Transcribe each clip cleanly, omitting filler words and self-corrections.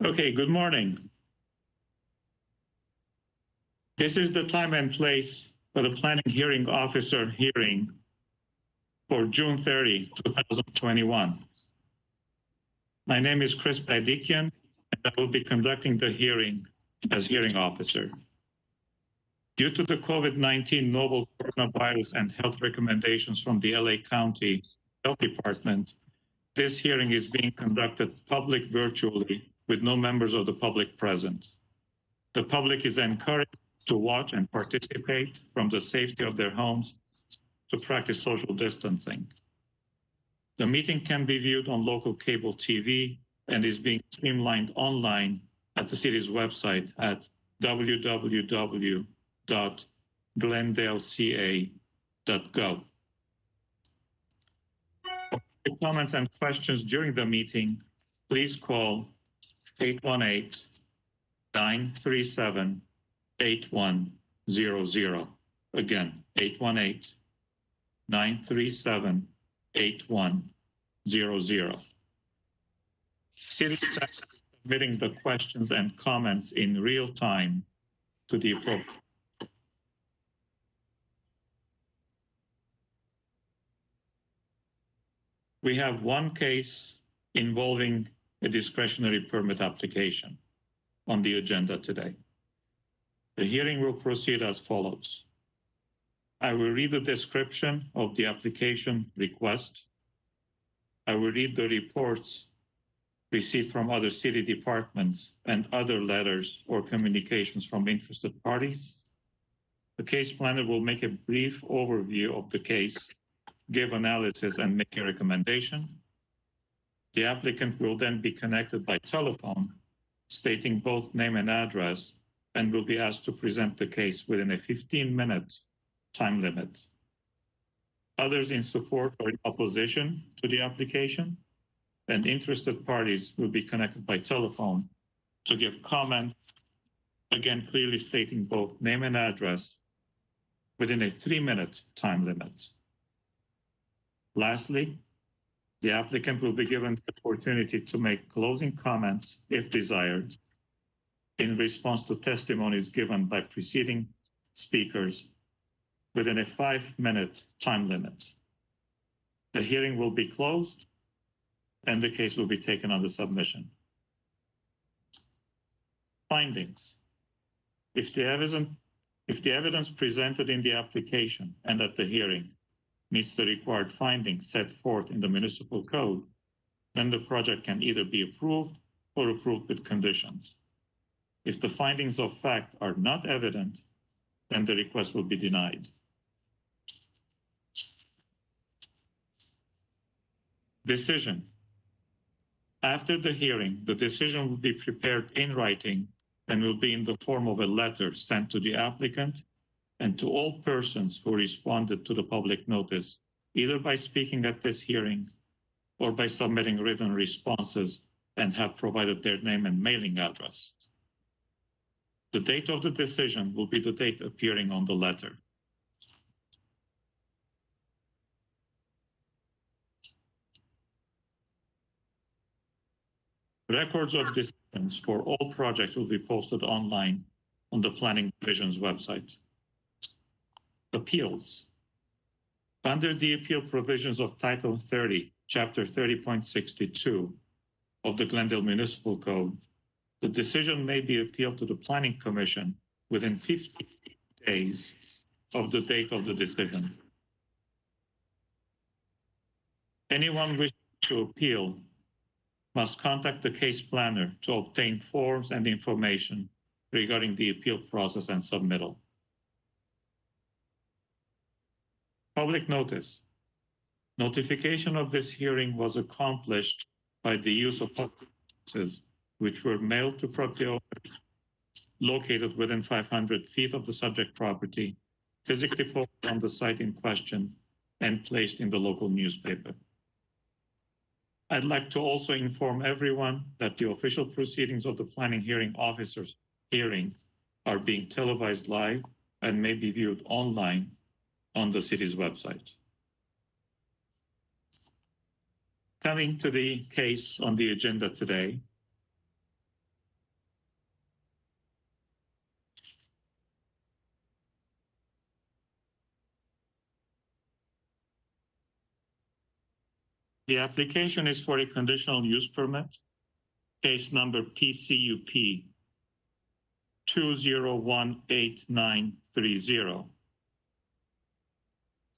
Okay, good morning. This is the time and place for the planning hearing officer hearing for June 30, 2021. My name is Chris Padikian, and I will be conducting the hearing as hearing officer. Due to the COVID-19 novel coronavirus and health recommendations from the LA County Health Department, this hearing is being conducted public virtually with no members of the public present. The public is encouraged to watch and participate from the safety of their homes to practice social distancing. The meeting can be viewed on local cable TV and is being streamlined online at the city's website at www.glendaleca.gov. For comments and questions during the meeting, please call 818-937-8100. Again, 818-937-8100. City staff is submitting the questions and comments in real time to the appropriate. We have one case involving a discretionary permit application on the agenda today. The hearing will proceed as follows. I will read the description of the application request. I will read the reports received from other city departments and other letters or communications from interested parties. The case planner will make a brief overview of the case, give analysis, and make a recommendation. The applicant will then be connected by telephone, stating both name and address, and will be asked to present the case within a 15-minute time limit. Others in support or in opposition to the application and interested parties will be connected by telephone to give comments, again clearly stating both name and address within a 3-minute time limit. Lastly, the applicant will be given the opportunity to make closing comments, if desired, in response to testimonies given by preceding speakers within a 5-minute time limit. The hearing will be closed and the case will be taken under submission. Findings. If the evidence presented in the application and at the hearing meets the required findings set forth in the municipal code, then the project can either be approved or approved with conditions. If the findings of fact are not evident, then the request will be denied. Decision. After the hearing, the decision will be prepared in writing and will be in the form of a letter sent to the applicant and to all persons who responded to the public notice, either by speaking at this hearing or by submitting written responses and have provided their name and mailing address. The date of the decision will be the date appearing on the letter. Records of decisions for all projects will be posted online on the Planning Division's website. Appeals. Under the appeal provisions of Title 30, Chapter 30.62 of the Glendale Municipal Code, the decision may be appealed to the Planning Commission within 50 days of the date of the decision. Anyone wishing to appeal must contact the case planner to obtain forms and information regarding the appeal process and submittal. Public notice. Notification of this hearing was accomplished by the use of public notices, which were mailed to property owners located within 500 feet of the subject property, physically posted on the site in question, and placed in the local newspaper. I'd like to also inform everyone that the official proceedings of the planning hearing officer's hearing are being televised live and may be viewed online on the city's website. Coming to the case on the agenda today, The application is for a conditional use permit, case number PCUP 2018930.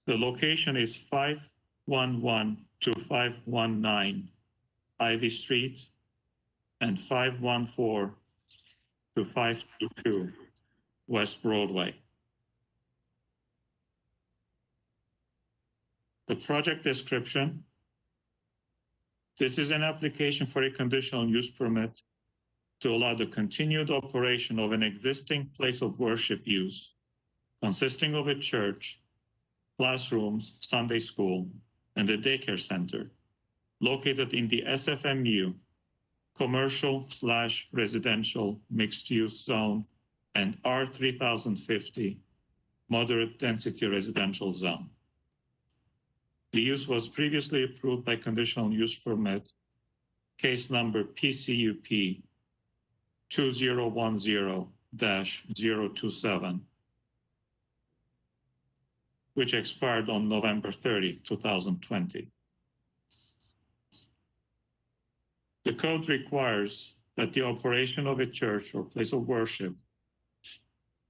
The location is 511 to 519 Ivy Street and 514 to 522 West Broadway. The project description. This is an application for a conditional use permit to allow the continued operation of an existing place of worship use consisting of a church, classrooms, Sunday school, and a daycare center located in the SFMU commercial/residential mixed-use zone and R3050 moderate density residential zone. The use was previously approved by conditional use permit, case number PCUP 2010-027, which expired on November 30, 2020. The code requires that the operation of a church or place of worship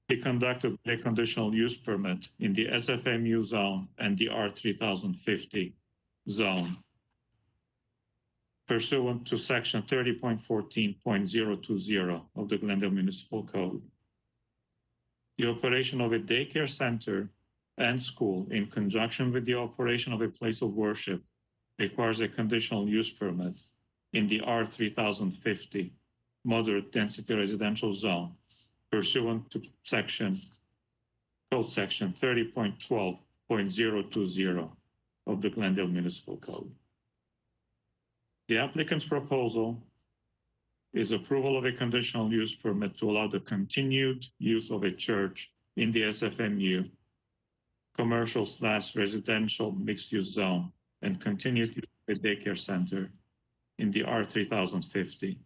be conducted by a conditional use permit in the SFMU zone and the R3050 zone, pursuant to section 30.14.020 of the Glendale Municipal Code. The operation of a daycare center and school in conjunction with the operation of a place of worship requires a conditional use permit in the R3050 moderate density residential zone, pursuant to code section 30.12.020 of the Glendale Municipal Code. The applicant's proposal is approval of a conditional use permit to allow the continued use of a church in the SFMU commercial/residential mixed-use zone and continued use of a daycare center in the R3050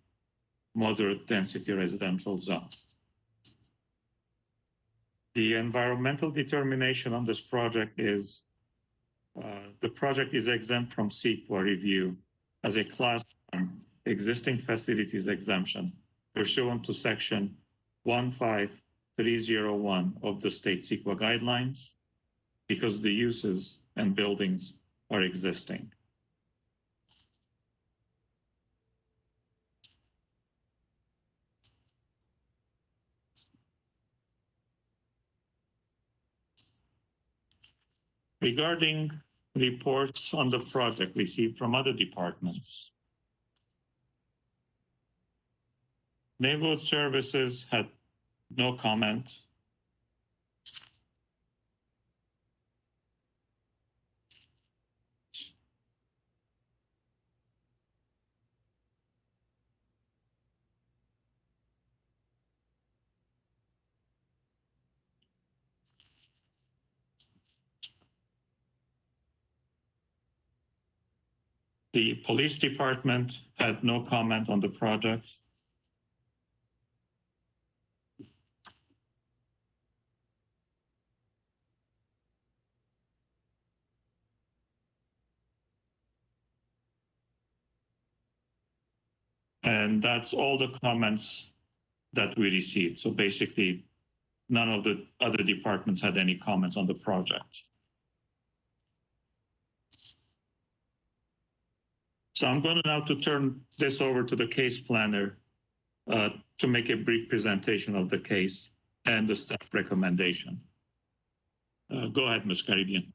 moderate density residential zone. The environmental determination on this project is the project is exempt from CEQA review as a class 1 existing facilities exemption pursuant to section 15301 of the state CEQA guidelines because the uses and buildings are existing. Regarding reports on the project received from other departments, Neighborhood Services had no comment. The police department had no comment on the project. And that's all the comments that we received. So basically, none of the other departments had any comments on the project. So I'm going now to turn this over to the case planner to make a brief presentation of the case and the staff recommendation. Go ahead, Ms. Caribbean.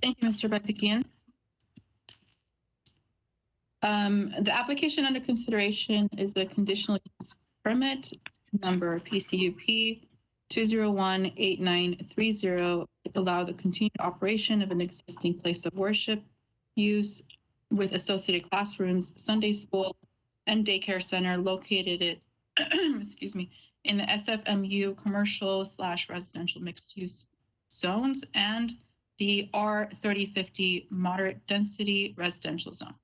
Thank you, Mr. Bektikian. The application under consideration is a conditional use permit number PCUP 2018930 to allow the continued operation of an existing place of worship use with associated classrooms, Sunday school, and daycare center located at, excuse me, in the SFMU commercial/residential mixed use zones and the R3050 moderate density residential zone.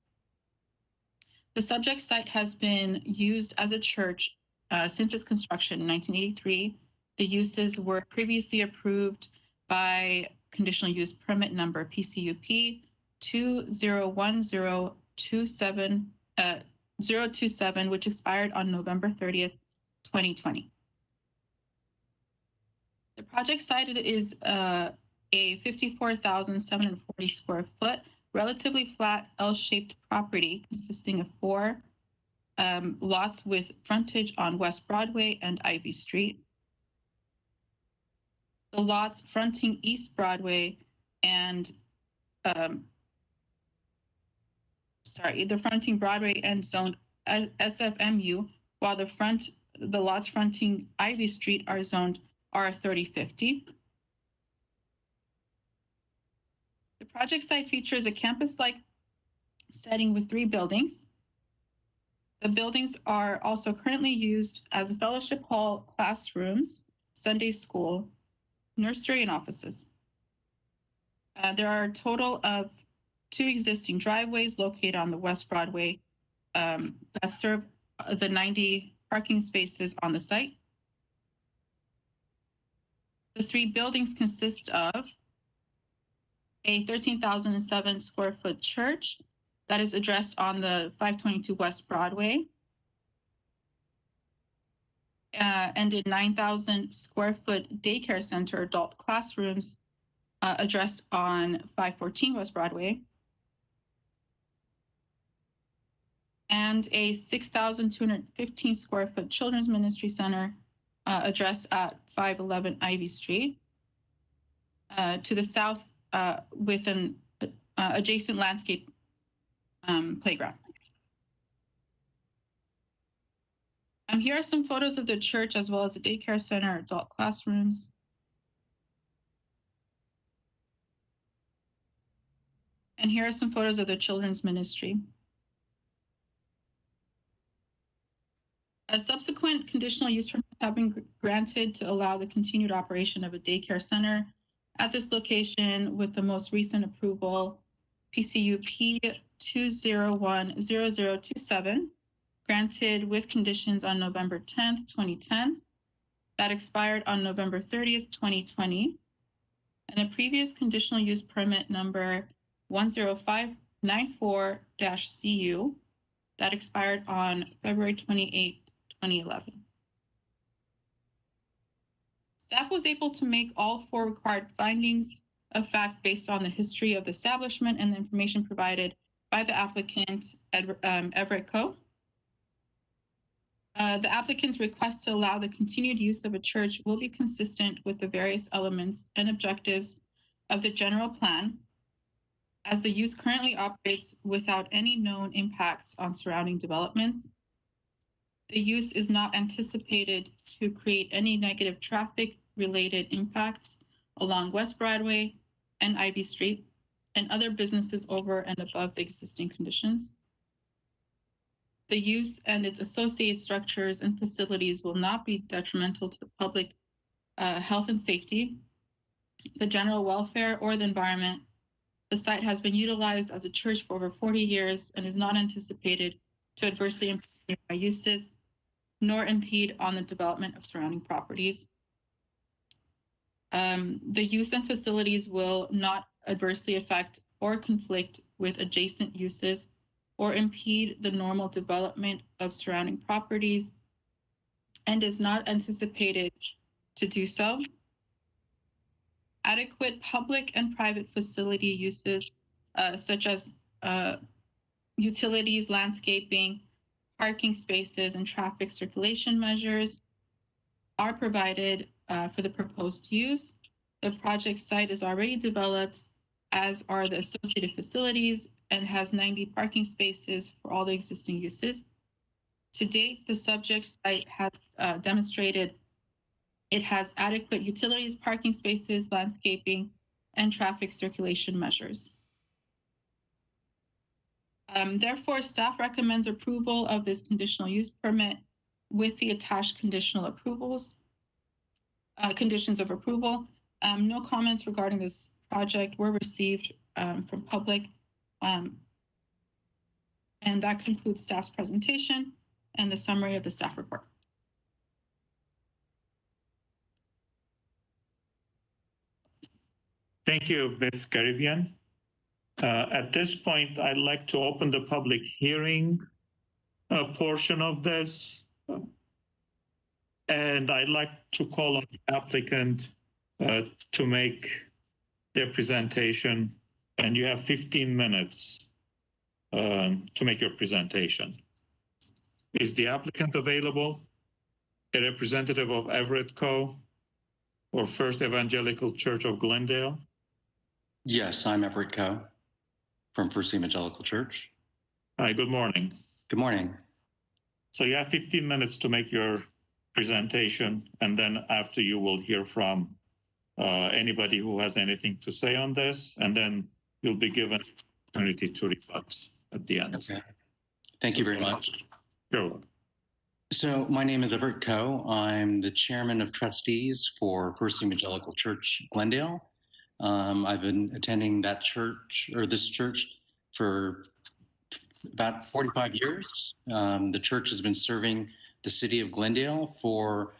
The subject site has been used as a church since its construction in 1983. The uses were previously approved by conditional use permit number PCUP 2010027, which expired on November 30th, 2020. The project site is a 54,740 square foot, relatively flat L-shaped property consisting of 4 lots with frontage on West Broadway and Ivy Street. The lots fronting East Broadway and the fronting Broadway and zoned SFMU, while the lots fronting Ivy Street are zoned R3050. The project site features a campus-like setting with 3 buildings. The buildings are also currently used as a fellowship hall, classrooms, Sunday school, nursery, and offices. There are a total of 2 existing driveways located on the West Broadway that serve the 90 parking spaces on the site. The 3 buildings consist of a 13,007 square foot church that is addressed on the 522 West Broadway, and a 9,000 square foot daycare center adult classrooms addressed on 514 West Broadway, and a 6,215 square foot children's ministry center addressed at 511 Ivy Street. To the south with an adjacent landscape playground. Here are some photos of the church as well as the daycare center, adult classrooms. And here are some photos of the children's ministry. A subsequent conditional use permits have been granted to allow the continued operation of a daycare center at this location, with the most recent approval, PCUP 2010027, granted with conditions on November 10th, 2010, that expired on November 30th, 2020, and a previous conditional use permit number 10594-CU that expired on February 28, 2011. Staff was able to make all 4 required findings of fact based on the history of the establishment and the information provided by the applicant, Everett Co. The applicant's request to allow the continued use of a church will be consistent with the various elements and objectives of the general plan, as the use currently operates without any known impacts on surrounding developments. The use is not anticipated to create any negative traffic-related impacts along West Broadway and Ivy Street and other businesses over and above the existing conditions. The use and its associated structures and facilities will not be detrimental to the public health and safety, the general welfare, or the environment. The site has been utilized as a church for over 40 years and is not anticipated to adversely impact nearby uses, nor impede on the development of surrounding properties. The use and facilities will not adversely affect or conflict with adjacent uses or impede the normal development of surrounding properties, and is not anticipated to do so. Adequate public and private facility uses, such as utilities, landscaping, parking spaces, and traffic circulation measures, are provided for the proposed use. The project site is already developed, as are the associated facilities, and has 90 parking spaces for all the existing uses. To date, the subject site has demonstrated it has adequate utilities, parking spaces, landscaping, and traffic circulation measures. Therefore, staff recommends approval of this conditional use permit with the attached conditional approvals, conditions of approval. No comments regarding this project were received from public And that concludes staff's presentation and the summary of the staff report. Thank you, Ms. Caribbean. At this point, I'd like to open the public hearing portion of this. And I'd like to call on the applicant to make their presentation. And you have 15 minutes to make your presentation. Is the applicant available? A representative of Everett Co. or First Evangelical Church of Glendale? Yes, I'm Everett Coe from First Evangelical Church. Hi, good morning. Good morning. So you have 15 minutes to make your presentation, and then after you will hear from anybody who has anything to say on this, and then you'll be given opportunity to rebut at the end. Okay. Thank you very much. You're welcome. So my name is Everett Coe. I'm the chairman of trustees for First Evangelical Church Glendale. I've been attending that church, or this church, for about 45 years. The church has been serving the city of Glendale for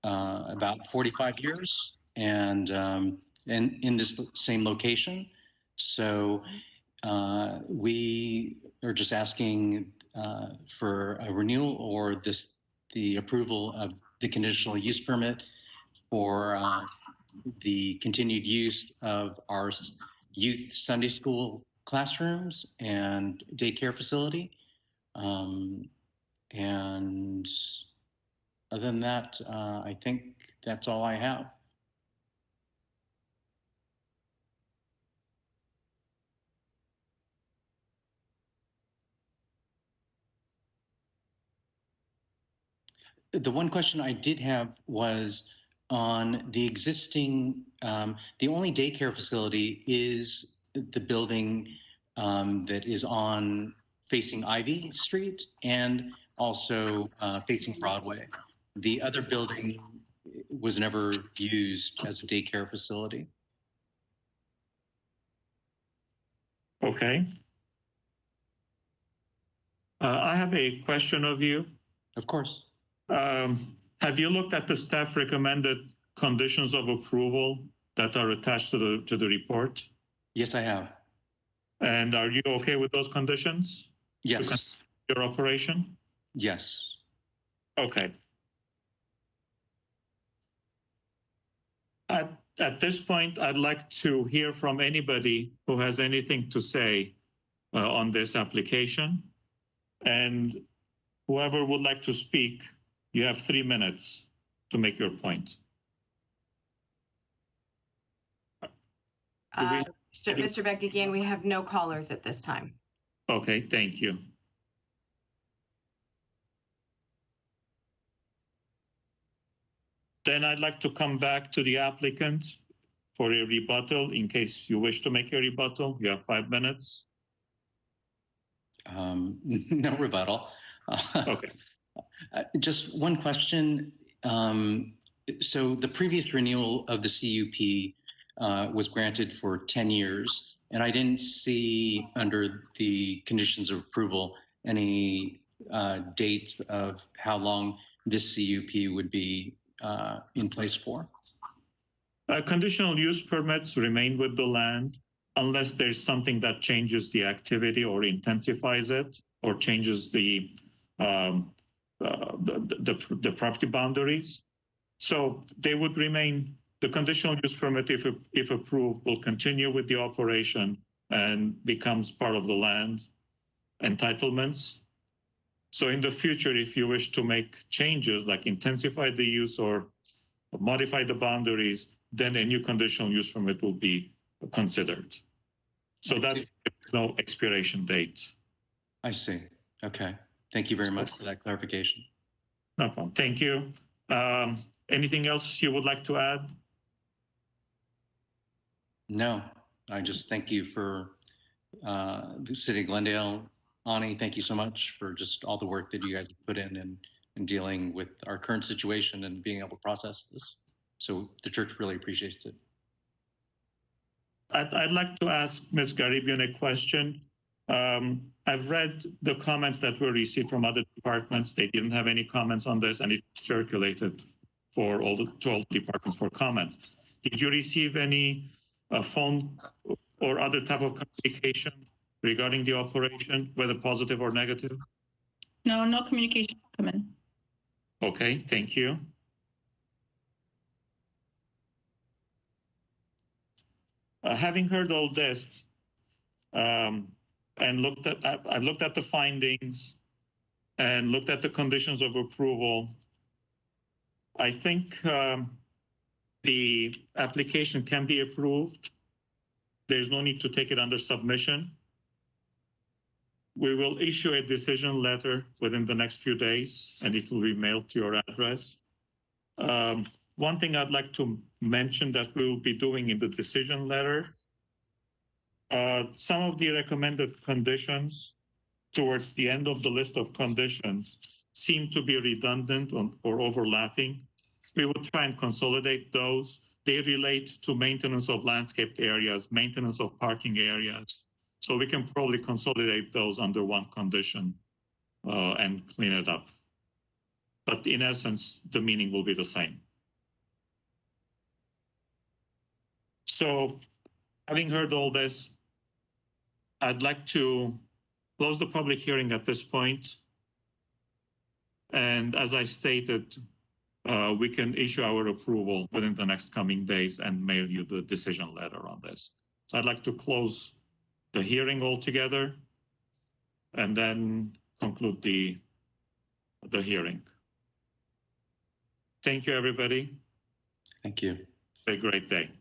about 45 years, and in this same location. So we are just asking for a renewal or the approval of the conditional use permit for the continued use of our youth Sunday school classrooms and daycare facility. And other than that, I think that's all I have. The one question I did have was on the existing, the only daycare facility is the building that is on facing Ivy Street and also facing Broadway. The other building was never used as a daycare facility. Okay. I have a question of you. Of course. Have you looked at the staff recommended conditions of approval that are attached to the report? Yes, I have. And are you okay with those conditions? Yes. Your operation? Yes. Okay. At this point, I'd like to hear from anybody who has anything to say on this application. And whoever would like to speak, you have 3 minutes to make your point. Mr. Beck, we have no callers at this time. Okay, thank you. Then I'd like to come back to the applicant for a rebuttal in case you wish to make a rebuttal. You have 5 minutes. No rebuttal. Okay. Just one question. So the previous renewal of the CUP was granted for 10 years, and I didn't see under the conditions of approval any dates of how long this CUP would be in place for. Conditional use permits remain with the land unless there's something that changes the activity or intensifies it or changes the property boundaries. So they would remain, the conditional use permit, if approved, will continue with the operation and becomes part of the land entitlements. So in the future, if you wish to make changes like intensify the use or modify the boundaries, then a new conditional use permit will be considered. So that's no expiration date. I see. Okay. Thank you very much for that clarification. No problem. Thank you. Anything else you would like to add? No, I just thank you for the City of Glendale. Ani, thank you so much for just all the work that you guys put in dealing with our current situation and being able to process this. So the church really appreciates it. I'd like to ask Ms. Garibian a question. I've read the comments that were received from other departments. They didn't have any comments on this, and it's circulated to all departments for comments. Did you receive any phone or other type of communication regarding the operation, whether positive or negative? No, no communication has come in. Okay, thank you. Having heard all this, and I looked at the findings and looked at the conditions of approval, I think the application can be approved. There's no need to take it under submission. We will issue a decision letter within the next few days, and it will be mailed to your address. One thing I'd like to mention that we will be doing in the decision letter, some of the recommended conditions towards the end of the list of conditions seem to be redundant or overlapping. We will try and consolidate those. They relate to maintenance of landscaped areas, maintenance of parking areas. So we can probably consolidate those under one condition and clean it up. But in essence, the meaning will be the same. So having heard all this, I'd like to close the public hearing at this point. And as I stated, we can issue our approval within the next coming days and mail you the decision letter on this. So I'd like to close the hearing altogether and then conclude the hearing. Thank you, everybody. Thank you. Have a great day.